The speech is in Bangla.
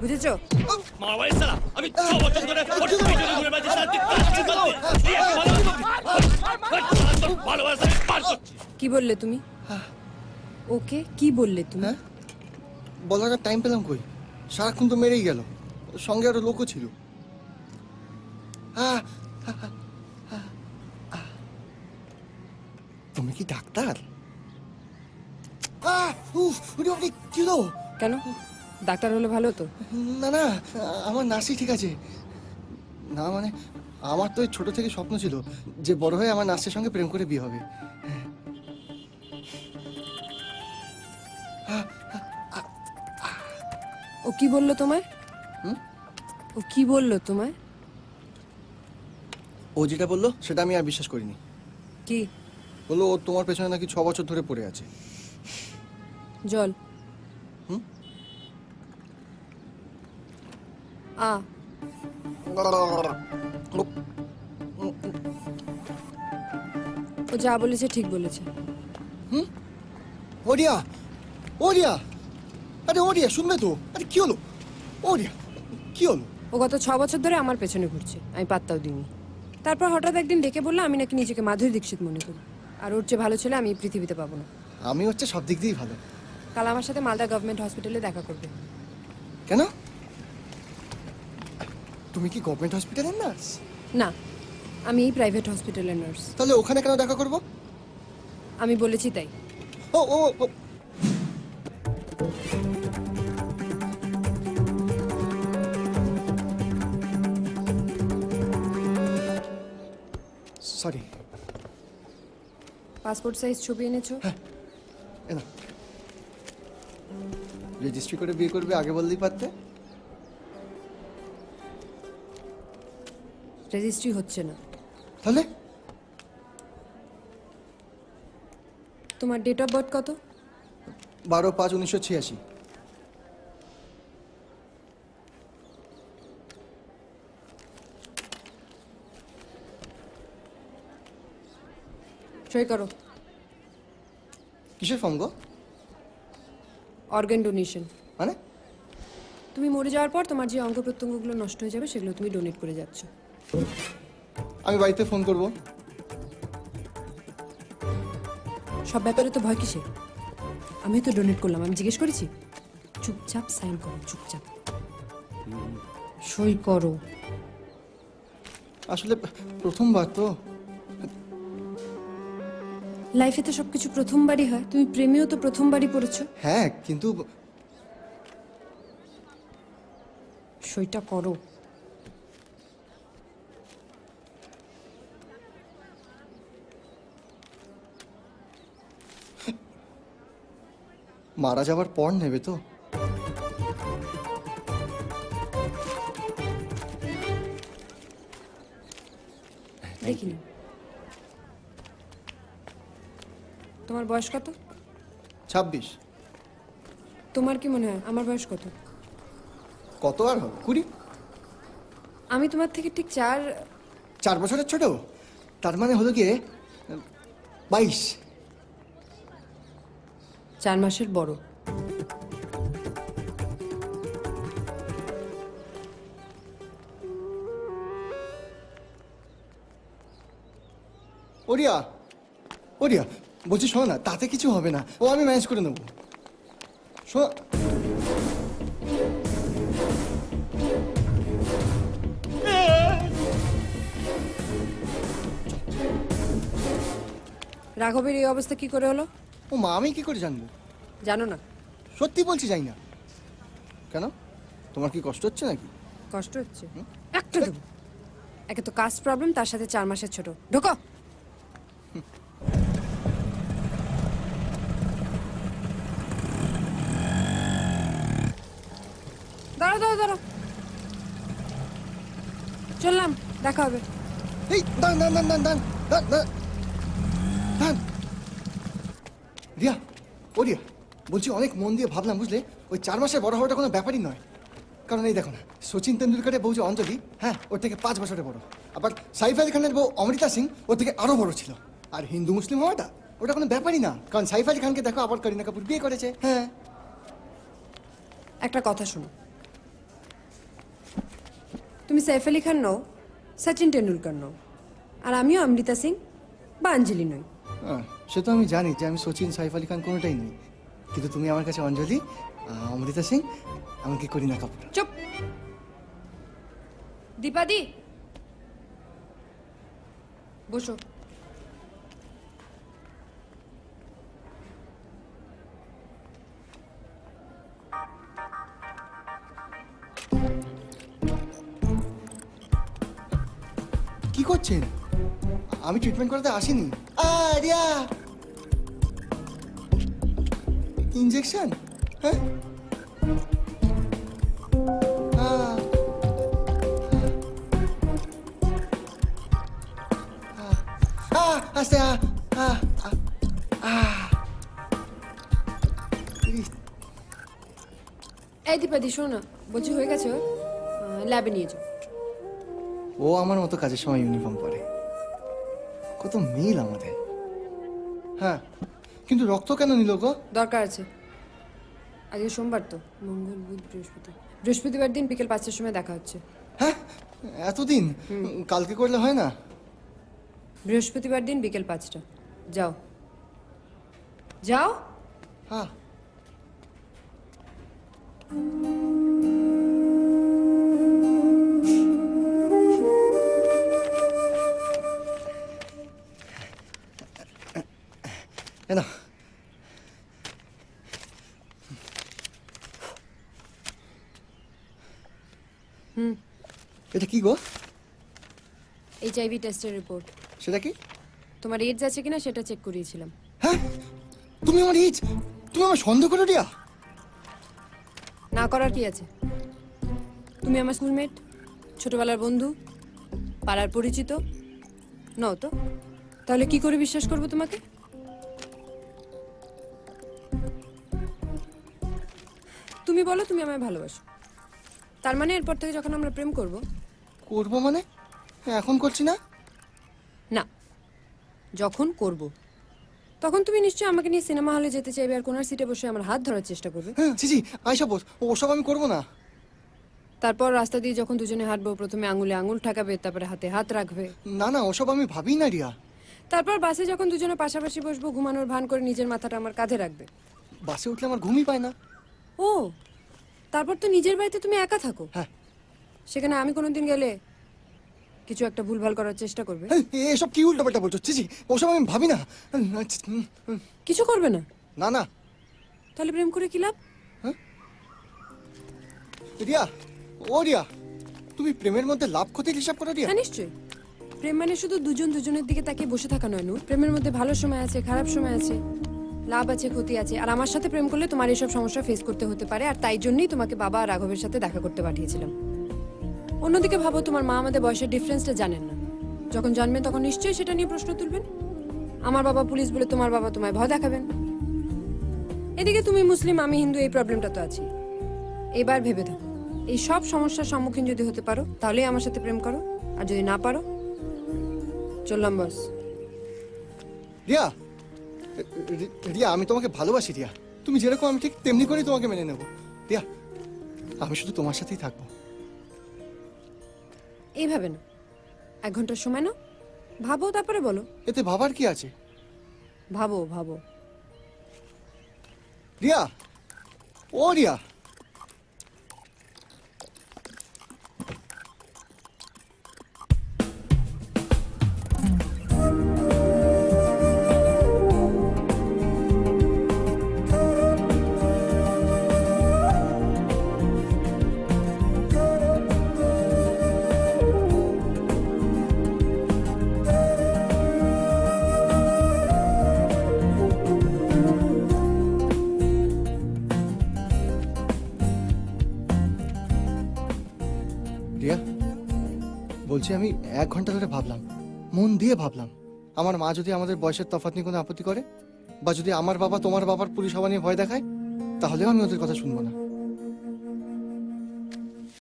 বুঝেছো? আমি 6 বছর ধরে ঘুরে বেড়াচ্ছি, শান্তি ভালোবাসা পার করছি। কি বললে তুমি? ওকে কি বললে তুমি? হ্যাঁ বলার আর টাইম পেলাম কই, সারাক্ষণ তো মেরেই গেল, সঙ্গে আরো লোকও ছিল। তুমি কি ডাক্তার? কি হলো? কেন ডাক্তার হলে ভালো হতো? না না, আমার নার্সই ঠিক আছে। না মানে আমার তো ছোট থেকে স্বপ্ন ছিল যে বড় হয়ে আমার নার্সের সঙ্গে প্রেম করে বিয়ে হবে। ও কি বললো তোমায়? ও কি বললো তোমায়? ও যেটা বললো সেটা আমি আর বিশ্বাস করিনি। কি বললো ও তোমার পেছনে নাকি 6 বছর ধরে পড়ে আছে। জল আ ও যা বলেছে ঠিক বলেছে। ওরিয়া, ওরিয়া, আরে ওরিয়া শুনবে তো? আরে কি হলো ওরিয়া, কি হলো? ও গত 6 বছর ধরে আমার পেছনে ঘুরছে, আমি পাত্তাও দিইনি। তারপর হঠাৎ একদিন ডেকে বললো আমি নাকি নিজেকে মাধুরী দীক্ষিত মনে করি, আর ওর চেয়ে ভালো ছেলে আমি এই পৃথিবীতে পাবো না। আমি হচ্ছে সব দিক দিয়েই ভালো। কাল আমার সাথে মালদা গভর্নমেন্ট হসপিটালে দেখা করবে। কেন? তুমি কি গভর্নমেন্ট হসপিটালের নার্স? না, আমি এই প্রাইভেট হসপিটালের নার্স। তাহলে ওখানে কেন দেখা করবো? আমি বলেছি তাই। ও ও ও সরি। পাসপোর্ট সাইজ ছবি এনেছো? এনা রেজিস্ট্রি করে বিয়ে করবে আগে বললেই পারতে। রেজিস্ট্রি হচ্ছে না। তাহলে তোমার ডেট অফ বার্থ কত? 12/5/1986। সই করো। কিসের ফর্ম গো? Organ donation. মানে? তুমি মরে যাওয়ার পর তোমার যে অঙ্গ প্রত্যঙ্গগুলো নষ্ট হয়ে যাবে সেগুলো তুমি ডোনেট করে যাচ্ছ। আমি বাড়িতে ফোন করব। সব ব্যাপারে তো ভয় কিসে? আমি তো ডোনেট করলাম, আমি জিজ্ঞেস করেছি। চুপচাপ সাইন করো, চুপচাপ সই করো। আসলে প্রথমবার তো। লাইফে তো সবকিছু প্রথমবারই হয়, তুমি প্রেমেও তো প্রথমবারই পড়েছো। হ্যাঁ কিন্তু সইটা করো। মারা যাওয়ার পর নেবে তো? দেখিনি। তোমার বয়স কত? 26। তোমার কি মনে হয় আমার বয়স কত? কত আর হবে? 20। আমি তোমার থেকে ঠিক 4 বছরের ছোট। তার মানে হলো গিয়ে 22। 4 মাসের বড়। ওরিয়া, ওরিয়া বলছি শোনো না, তাতে কিছু হবে না, ও আমি ম্যানেজ করে নেবো। শোনো রাঘবের এই অবস্থা কি করে হলো? ও মা, আমি কি করে জানবো? জানো না? সত্যি বলছি যাই না। কেন, তোমার কি কষ্ট হচ্ছে নাকি? কষ্ট হচ্ছে? একটা দেবো। একে তো কাস্ট প্রবলেম, তার সাথে 4 মাসের ছোট। ঢোকো। দাঁড়াও দাঁড়াও দাঁড়াও, চললাম, দেখা হবে। এই দাঁড়ান দাঁড়ান দাঁড়ান দাঁড়ান দাঁড়ান দাঁড়ান দাঁড়ান। রিয়া, ও রিয়া বলছি, অনেক মন দিয়ে ভাবলাম বুঝলে, ওই 4 মাসের বড় হওয়াটা কোনো ব্যাপারই নয়। কারণ এই দেখো না, সচিন তেন্ডুলকারের বউ যে অঞ্জলি, হ্যাঁ ওর থেকে 5 বছরের বড়। আবার সাইফ আলি খানের বউ অমৃতা সিং ওর থেকে আরো বড় ছিল। আর হিন্দু মুসলিম হওয়াটা ওটা কোনো ব্যাপারই না, কারণ সাইফ আলি খানকে দেখো আবার করিনা কাপুর বিয়ে করেছে। হ্যাঁ একটা কথা শোনো, তুমি সাইফ আলি খান নও, সচিন টেন্ডুলকার নও, আর আমিও অমৃতা সিং বা অঞ্জলি নই। সে তো আমি জানি যে আমি সচিন সাইফ আলি খান কোনোটাই নই, কিন্তু তুমি আমার কাছে অঞ্জলি, অমৃতা সিং, এমনকি করিনা কাপুর। চুপ। দীপাদি, বসো। কি করছেন? আমি ট্রিটমেন্ট করাতে আসিনি। রিয়া, ইনজেকশন? হ্যাঁ, আস্তে। এই দীপাদি, শোনো না, বলছি হয়ে গেছে, ল্যাবে নিয়ে যাও। ও আমার মতো কাজের সময় ইউনিফর্ম পরে, কত মিল আমাদের। হ্যাঁ, কিন্তু রক্ত কেন নিল গো? দরকার আছে। আজকে সোমবার তো, মঙ্গল বুধ বৃহস্পতি, বৃহস্পতিবার দিন বিকেল 5টার সময় দেখা হচ্ছে। হ্যাঁ, এতদিন? কালকে করলে হয় না? বৃহস্পতিবার দিন বিকেল 5টা, যাও যাও। হ্যাঁ। না, এটা কি গো? HIV টেস্টের রিপোর্ট। সেটা কি? তোমার এডস আছে কিনা সেটা চেক করিয়েছিলাম। হ্যাঁ, তুমি আমার এইজ, তুমি আমার সন্দেহ করো রিয়া? না করার কি আছে? তুমি আমার স্কুলমেট, ছোটবেলার বন্ধু, পাড়ার পরিচিত নও তো? তাহলে কি করে বিশ্বাস করবো তোমাকে? তুমি বলো তুমি আমায় ভালোবাসো, তার মানে এরপর থেকে যখন আমরা প্রেম করব। করবো মানে? এখন করছি না? না, যখন করব তখন তুমি নিশ্চয়ই আমাকে নিয়ে সিনেমা হলে যেতে চাইবে আর কোনার সিটে বসে আমার হাত ধরার চেষ্টা করবে। হ্যাঁ, ছি, আইসা বস, ওসব আমি করবো না। তারপর রাস্তা দিয়ে যখন দুজনে হাঁটবো, প্রথমে আঙুলে আঙুল ঠাকাবে, তারপরে হাতে হাত রাখবে। না না, ওসব আমি ভাবি না রিয়া। তারপর বাসে যখন দুজনে পাশাপাশি বসবো, ঘুমানোর ভান করে নিজের মাথাটা আমার কাঁধে রাখবে। বাসে উঠলে আমার ঘুমই পায় না। ও, তারপর তো নিজের বাড়িতে তুমি একা থাকো। হ্যাঁ। সেখানে আমি কোনোদিন গেলে কিছু একটা ভুলভাল করার চেষ্টা করবে। এসব কি উল্টোপাল্টা বলছো? ছি, ওসব আমি ভাবি না। কিছু করবে না? না না। তাহলে প্রেম করে কি লাভ? রিয়া, ও রিয়া, তুমি প্রেমের মধ্যে লাভ ক্ষতির হিসাব করো রিয়া? হ্যাঁ, নিশ্চয়ই। প্রেম মানে শুধু দুজন দুজনের দিকে তাকিয়ে বসে থাকা নয় নূর। প্রেমের মধ্যে ভালো সময় আছে, খারাপ সময় আছে, লাভ আছে, ক্ষতি আছে। আর আমার সাথে প্রেম করলে তোমার এইসব সমস্যা ফেস করতে হতে পারে, আর তাই জন্যই তোমাকে বাবা আর রাঘবের সাথে দেখা করতে পাঠিয়েছিলাম। অন্যদিকে ভাবো, তোমার মা আমাদের বয়সের ডিফারেন্সটা জানেন না। যখন জন্মে তখন নিশ্চয়ই সেটা নিয়ে প্রশ্ন তুলবেন। আমার বাবা পুলিশ বলে তোমার বাবা তোমায় ভয় দেখাবেন। এদিকে তুমি মুসলিম, আমি হিন্দু, এই প্রবলেমটা তো আছে। এবার ভেবে দেখো, এই সব সমস্যার সম্মুখীন যদি হতে পারো তাহলেই আমার সাথে প্রেম করো, আর যদি না পারো চললাম বস। রিয়া, রিয়া, আমি তোমাকে ভালোবাসি রিয়া। তুমি যেরকম আমি ঠিক তেমনি করেই তোমাকে মেনে নেব রিয়া। আমি শুধু তোমার সাথেই থাকবো। এইভাবে না, 1 ঘন্টার সময় নাও, ভাবো, তারপরে বলো। এতে ভাবার কি আছে? ভাবো ভাবো। রিয়া, ও রিয়া, রিয়া, বলছি আমি 1 ঘন্টা ধরে ভাবলাম, মন দিয়ে ভাবলাম, আমার মা যদি আমাদের বয়সের তফাৎ নিয়ে কোনো আপত্তি করে, বা যদি আমার বাবা তোমার বাবার পুলিশ হওয়া নিয়ে ভয় দেখায়, তাহলেও আমি ওদের কথা শুনবো না।